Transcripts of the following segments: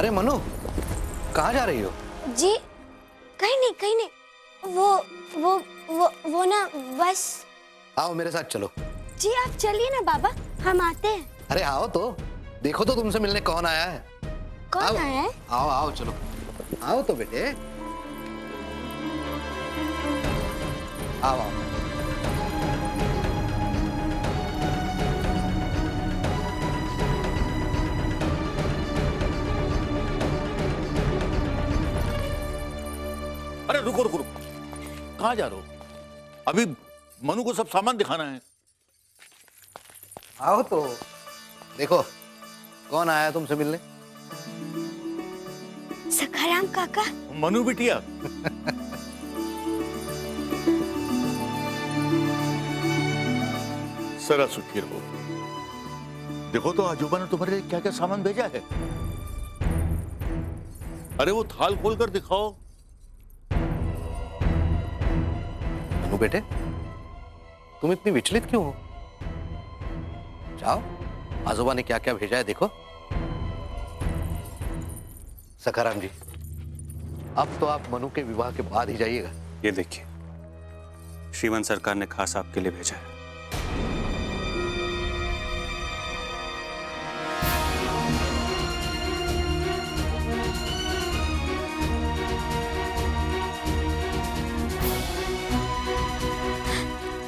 अरे मनु, कहाँ जा रही हो? जी कहीं नहीं कहीं नहीं। वो ना बस। आओ मेरे साथ चलो। जी आप चलिए ना बाबा, हम आते हैं। अरे आओ तो, देखो तो तुमसे मिलने कौन आया है। कौन आओ, आया है? आओ आओ चलो, आओ तो बेटे, आओ आओ। अरे रुको रुको रुको, कहाँ जा रहे हो? अभी मनु को सब सामान दिखाना है। आओ तो, देखो कौन आया तुमसे मिलने। सखाराम काका। मनु बिटिया। सरा सुखी रहो। देखो तो आजूबा ने तुम्हारे लिए क्या क्या सामान भेजा है। अरे वो थाल खोल कर दिखाओ। मनु बेटे, तुम इतनी विचलित क्यों हो? जाओ, आजोबा ने क्या क्या भेजा है देखो। सखाराम जी, अब तो आप मनु के विवाह के बाद ही जाइएगा। ये देखिए, श्रीवन सरकार ने खास आपके लिए भेजा है।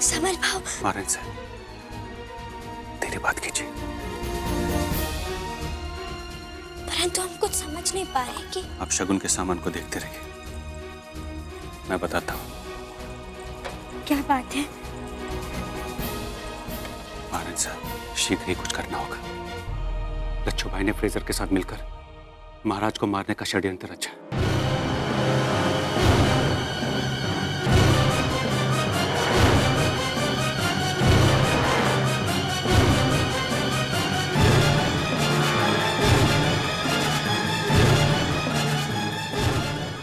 समर भाव। मारन से तेरी बात कीजिए। परंतु हम कुछ समझ नहीं पा रहे कि। आप शगुन के सामान को देखते रहिए, मैं बताता हूँ। क्या बात है? मारन साहब, शीघ्र ही कुछ करना होगा। लच्छू भाई ने फ्रेजर के साथ मिलकर महाराज को मारने का षड्यंत्र रचा।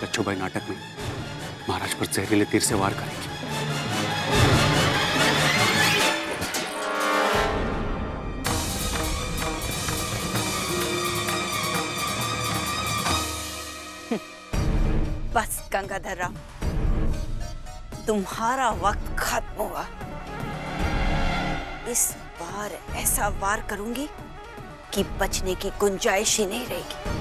लच्छू भाई नाटक में महाराज पर जहरीले तीर से वार करेंगे। बस गंगाधर राव, तुम्हारा वक्त खत्म हुआ। इस बार ऐसा वार करूंगी कि बचने की गुंजाइश ही नहीं रहेगी।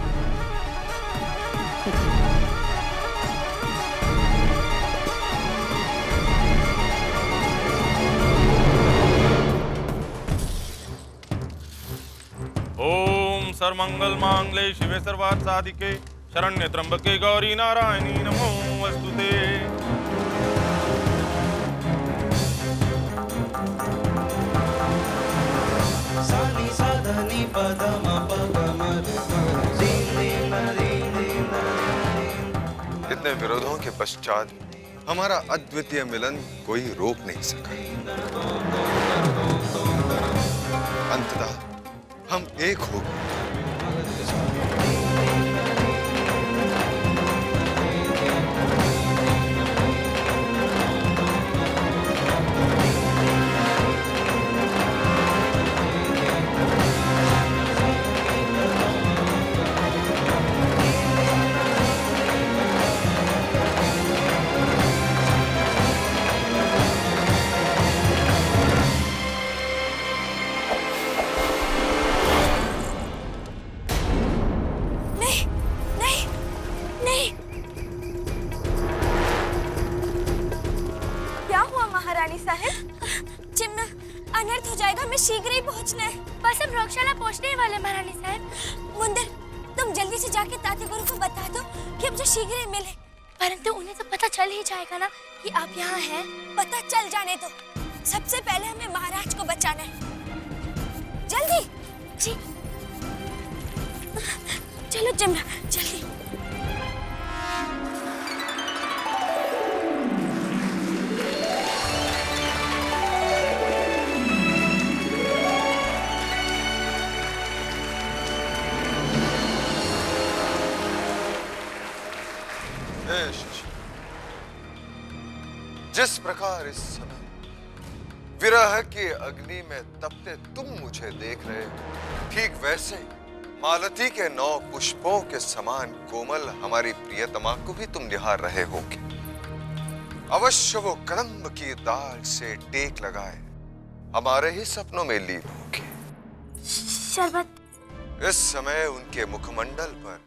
ओम सर्वमंगल मांगले शिवे सर्वार्थ साधिके शरण्य त्र्यंबके गौरी नारायणी नमोस्तुते। इतने विरोधों के पश्चात हमारा अद्वितीय मिलन कोई रोक नहीं सका। अंततः हम एक हो गए। अनर्थ हो जाएगा, हमें शीघ्र ही पहुंचना है। बस हम रोगशाला पहुंचने ही वाले महारानी साहब। मुंदर, तुम जल्दी से जाके ताते गुरु को बता दो कि हमसे शीघ्र ही मिले। परंतु उन्हें तो पता चल ही जाएगा ना कि आप यहाँ हैं। पता चल जाने दो, सबसे पहले हमें महाराज को बचाना है। जल्दी। जी चलो जमुना, जल्दी। जिस प्रकार इस समय विरह की अग्नि में तपते तुम मुझे देख रहे हो, ठीक वैसे ही मालती के 9 पुष्पों के समान कोमल हमारी प्रियतमा को भी तुम निहार रहे होगे। अवश्य वो कदम्ब की डाल से टेक लगाए हमारे ही सपनों में लीन होगे। शरबत। इस समय उनके मुखमंडल पर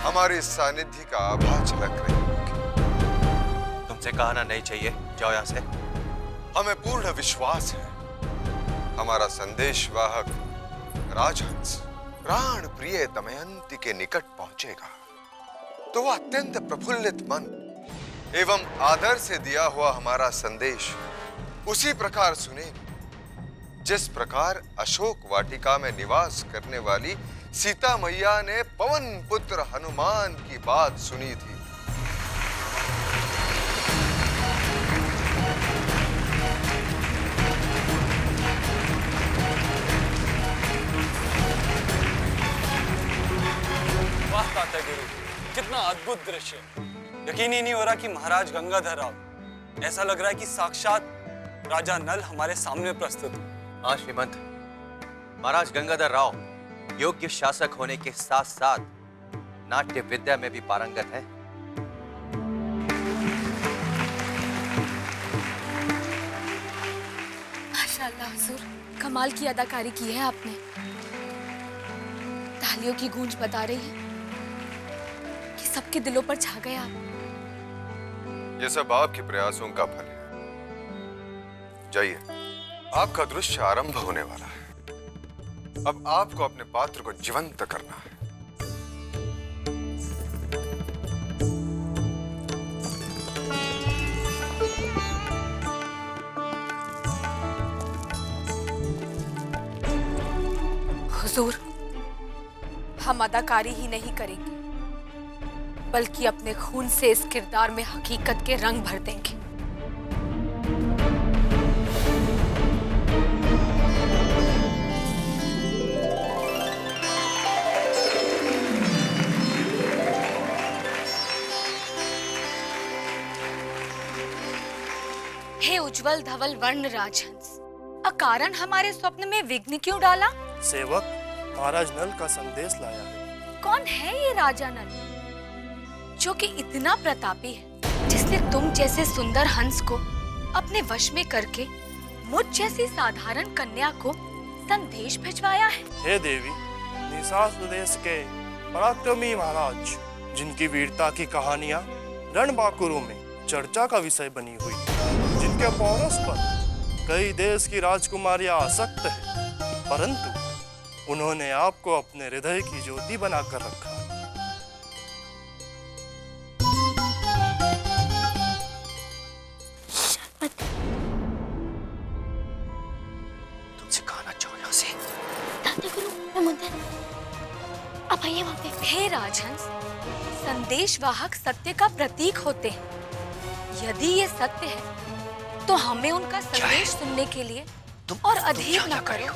हमारी सानिध्य का आभा झलक रही होगी। तुमसे कहना नहीं चाहिए, जाओ यहाँ से। हमें पूर्ण विश्वास है हमारा संदेशवाहक राजहंस प्राण प्रिय दमयंती के निकट पहुंचेगा तो वह अत्यंत प्रफुल्लित मन एवं आदर से दिया हुआ हमारा संदेश उसी प्रकार सुनेगी जिस प्रकार अशोक वाटिका में निवास करने वाली सीता मैया ने पवन पुत्र हनुमान की बात सुनी थी। वाह तात्या गुरु, कितना अद्भुत दृश्य। यकीन ही नहीं हो रहा कि महाराज गंगाधर राव, ऐसा लग रहा है कि साक्षात राजा नल हमारे सामने प्रस्तुत है। हाँ श्रीमंत, महाराज गंगाधर राव योग्य शासक होने के साथ साथ नाट्य विद्या में भी पारंगत है। माशाअल्लाह हुजूर, कमाल की अदाकारी की है आपने। तालियों की गूंज बता रही है कि सबके दिलों पर छा गए आप। ये सब आपके प्रयासों का फल है। जाइए, आपका दृश्य आरंभ होने वाला है। अब आपको अपने पात्र को जीवंत करना है। हुजूर, हम अदाकारी ही नहीं करेंगे बल्कि अपने खून से इस किरदार में हकीकत के रंग भर देंगे। हे उज्जवल धवल वर्ण राजहंस, अकारण हमारे स्वप्न में विघ्न क्यों डाला? सेवक महाराज नल का संदेश लाया है। कौन है ये राजा नल जो कि इतना प्रतापी है, जिसने तुम जैसे सुंदर हंस को अपने वश में करके मुझ जैसी साधारण कन्या को संदेश भिजवाया है? हे देवी, निसास देश के पराक्रमी महाराज जिनकी वीरता की कहानियां रणबांकुरों में चर्चा का विषय बनी हुई, जिनके पौरस पर कई देश की राजकुमारियां आसक्त है, परंतु उन्होंने आपको अपने हृदय की ज्योति बनाकर रखा। तुमसे कहना चाहो यहाँ से। तात्या गुरु, मैं मंदिर। अब आइए वहाँ पे। हे राजहंस, संदेशवाहक सत्य का प्रतीक होते हैं। यदि ये सत्य है तो हमें उनका संदेश सुनने के लिए और अधीर न करो।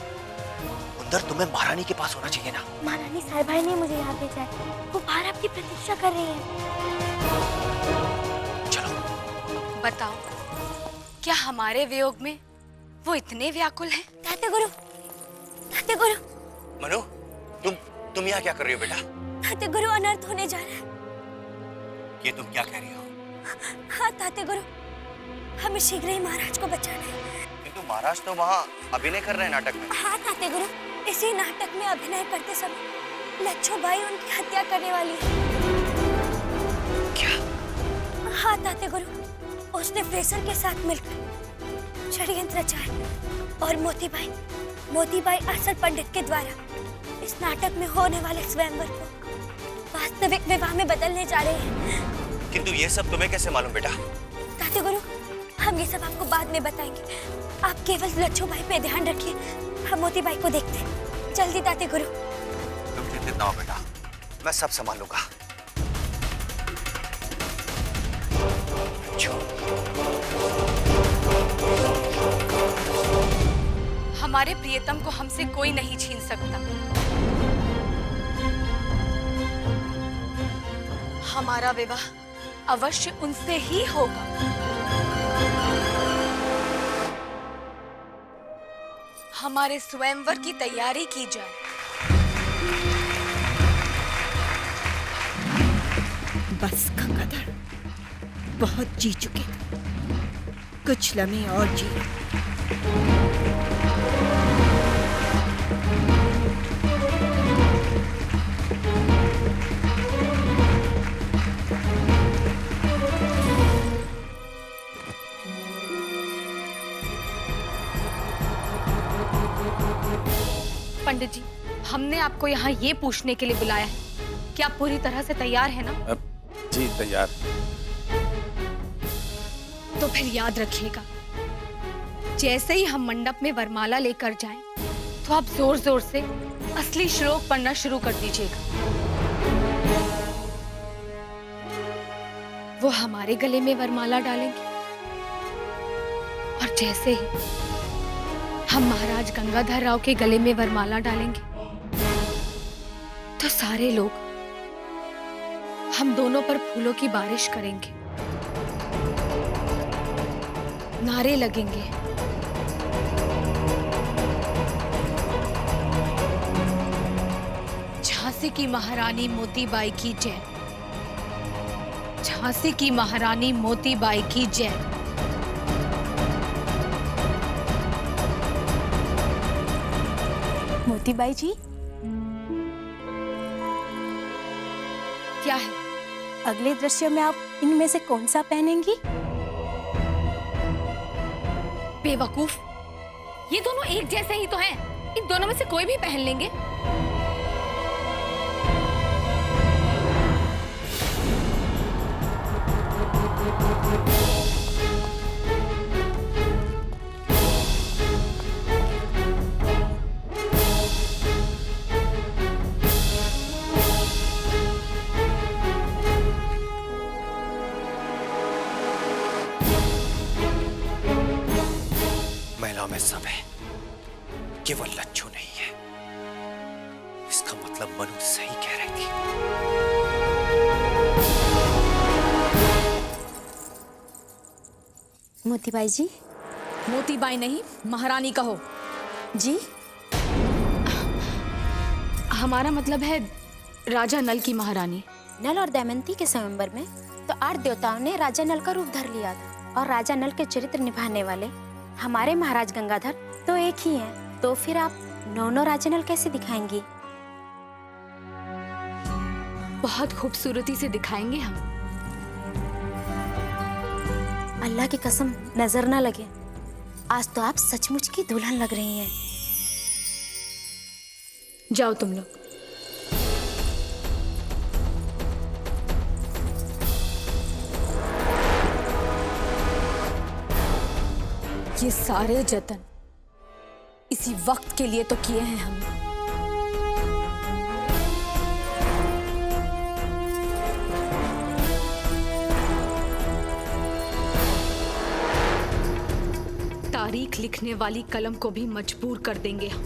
उधर तुम्हें महारानी के पास होना चाहिए ना। महारानी साहिबा ने मुझे यहाँ भेजा है, वो बाहर आपकी प्रतीक्षा कर रही है। चलो। बताओ, क्या हमारे वियोग में वो इतने व्याकुल हैं? तात्या गुरु, तात्या गुरु। मनु, तुम यहाँ क्या कर रही हो बेटा? तात्या गुरु, अनर्थ होने जा रहा है। ये तुम क्या कह रही हो? हाँ तात्या गुरु, हमें शीघ्र ही महाराज को बचाना है। किंतु महाराज तो वहाँ अभिनय कर रहे हैं नाटक में। हाँ तात्या गुरु, इसी नाटक में अभिनय करते समय लच्छो बाई उनकी हत्या करने वाली है। क्या? हाँ तात्या गुरु, उसने फ्रेजर के साथ मिलकर षड्यंत्र रचा और मोतीबाई असल पंडित के द्वारा इस नाटक में होने वाले स्वयंवर को वास्तविक विवाह में बदलने जा रहे हैं। किंतु ये सब तुम्हें कैसे मालूम बेटा? तात्या गुरु, हम ये सब आपको बाद में बताएंगे। आप केवल लच्छो बाई पे ध्यान रखिए, हम मोतीबाई को देखते हैं। जल्दी तात्या गुरु। तुम चिंतित ना हो बेटा, मैं सब संभाल लूंगा। हमारे प्रियतम को हमसे कोई नहीं छीन सकता। हमारा विवाह अवश्य उनसे ही होगा। हमारे स्वयंवर की तैयारी की जाए। बस गंगाधर, बहुत जी चुके थे, कुछ लम्हे और जी। पंडित जी, हमने आपको यहाँ ये पूछने के लिए बुलाया है कि आप पूरी तरह से तैयार हैं ना? जी तैयार। तो फिर याद रखिएगा, जैसे ही हम मंडप में वरमाला लेकर जाएं, तो आप जोर जोर से असली श्लोक पढ़ना शुरू कर दीजिएगा। वो हमारे गले में वरमाला डालेंगे और जैसे ही हम महाराज गंगाधर राव के गले में वरमाला डालेंगे, तो सारे लोग हम दोनों पर फूलों की बारिश करेंगे, नारे लगेंगे, झांसी की महारानी मोतीबाई की जय, झांसी की महारानी मोतीबाई की जय। मोतीबाई जी, क्या है? अगले दृश्य में आप इनमें से कौन सा पहनेंगी? बेवकूफ, ये दोनों एक जैसे ही तो हैं। इन दोनों में से कोई भी पहन लेंगे। में सब है, केवल लच्छू नहीं है। इसका मतलब मनु सही कह रही थी। मोतीबाई जी। मोतीबाई नहीं, महारानी कहो। जी? हमारा मतलब है राजा नल की महारानी। नल और दमयंती के स्वयंवर में तो 8 देवताओं ने राजा नल का रूप धर लिया था, और राजा नल के चरित्र निभाने वाले हमारे महाराज गंगाधर तो एक ही हैं। तो फिर आप 9 राजा नल कैसे दिखाएंगी? बहुत खूबसूरती से दिखाएंगे हम। अल्लाह की कसम नजर ना लगे, आज तो आप सचमुच की दुल्हन लग रही हैं। जाओ तुम लोग। ये सारे जतन इसी वक्त के लिए तो किए हैं हमने। तारीख लिखने वाली कलम को भी मजबूर कर देंगे हम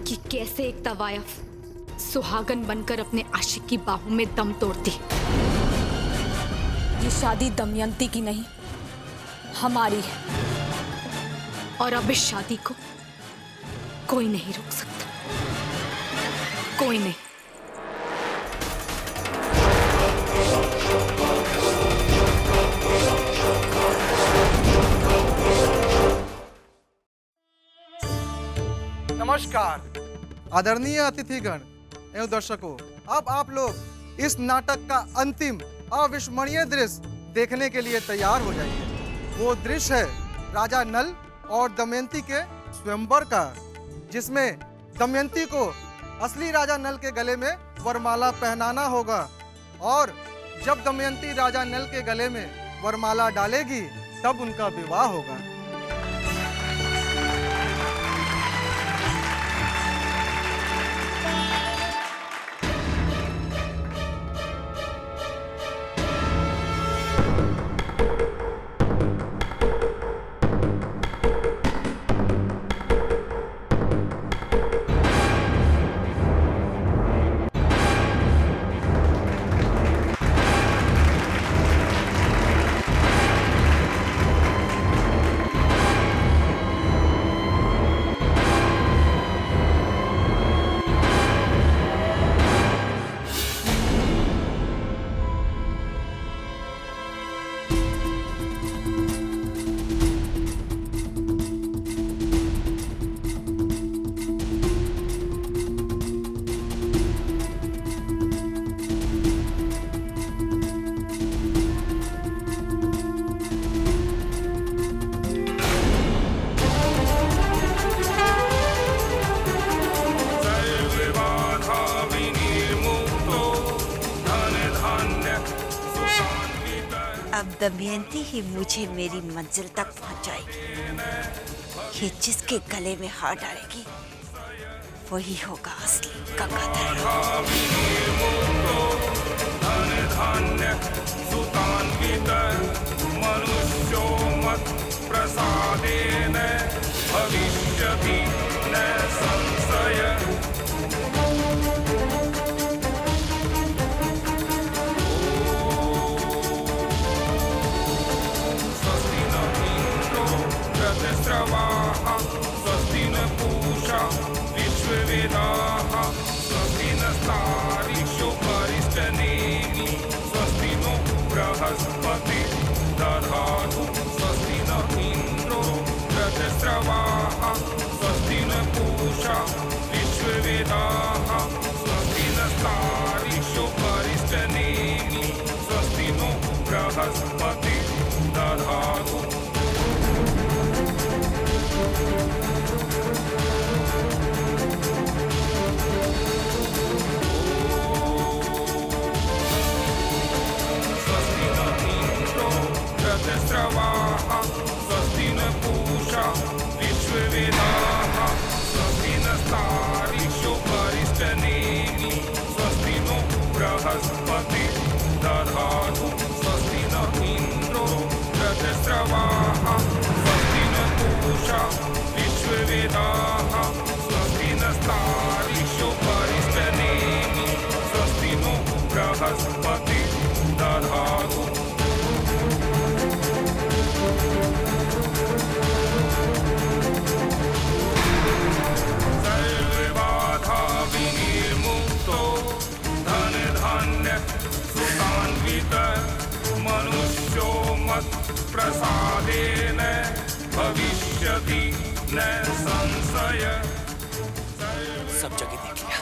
कि कैसे एक तवायफ सुहागन बनकर अपने आशिक की बाहों में दम तोड़ती। ये शादी दमयंती की नहीं, हमारी है, और अब इस शादी को कोई नहीं रोक सकता, कोई नहीं। नमस्कार आदरणीय अतिथिगण एवं दर्शकों, अब आप लोग इस नाटक का अंतिम अविस्मरणीय दृश्य देखने के लिए तैयार हो जाइए। वो दृश्य है राजा नल और दमयंती के स्वयंवर का, जिसमें दमयंती को असली राजा नल के गले में वरमाला पहनाना होगा, और जब दमयंती राजा नल के गले में वरमाला डालेगी तब उनका विवाह होगा। दमयंती ही मुझे मेरी मंजिल तक पहुंचाएगी। ये जिसके गले में हार डालेगी वही होगा असली गंगाधर राव। प्रसादेन भविष्यति न संशय। स्वस्ति न इंद्रो प्रतिस्रवाः स्वस्ति न पूषा विश्ववेदाः स्वस्ति नस्तारिषो वरिष्ठनेमि स्वस्ति नो बृहस्पति दधातु स्वस्ति न इंद्रो प्रतिस्रवाः स्वस्ति न पूषा विश्ववेदाः स्वस्ति नस्तारिषो वरिष्ठनेमि स्वस्ति नो बृहस्पति दधातु। स्वस्ति न इंद्रो प्रतिस्रवाः स्वस्ति न पूषा विश्ववेदाः स्वस्ति नस्तारिषो वरिष्ठनेमि स्वस्ति नो बृहस्पति दधातु स्वस्ति न इंद्रो प्रतिस्रवाः स्वस्ति न पूषा विश्ववेदाः स्वस्ति नस्तारिषो वरिष्ठनेमि स्वस्ति नो बृहस्पति दधातु। सर्वबाधा विनिर्मुक्तो धन धान्य सुखान्वित मनुष्यो मत् प्रसादेन भविष्यति न संशय। सब जगह देख लिया,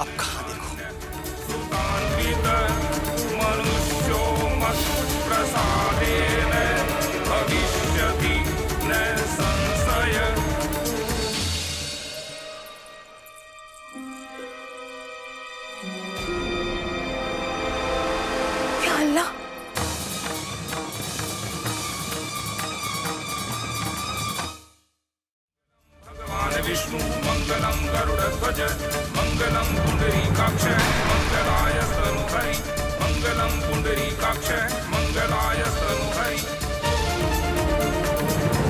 अब कहाँ देखो? सुखान्वित मनुष्यो मत् प्रसादेन भविष्यति न संशय। या अल्लाह, भगवान विष्णु मंगलम गरुड़ध्वज मंगलम पुंडरीकाक्ष मंगलाय स्तनुहरि मंगलम पुंडरीकाक्ष मंगलाय स्तनुहरि।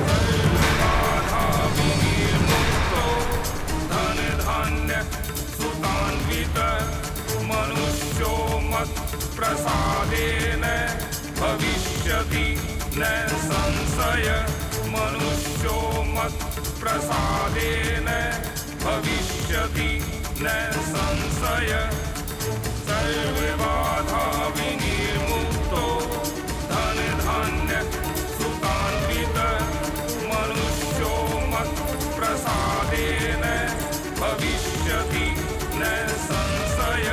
सर्वबाधा विनिर्मुक्तो धन धान्य सुखान्वित मनुष्यो मत् प्रसादेन भविष्यति न संशय। मनुष्यो मत् प्रसादेन भविष्यति न संशय। सर्वबाधा विनिर्मुक्तो धन धान्य सुखान्वित मनुष्यो मत् प्रसादेन भविष्यति न संशय।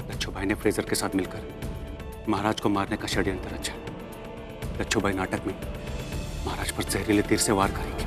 लच्छू भाई ने फ्रेजर के साथ मिलकर महाराज को मारने का षड्यंत्र रचा। लच्छू भाई नाटक में महाराज पर जहरीले तीर से वार करेंगे।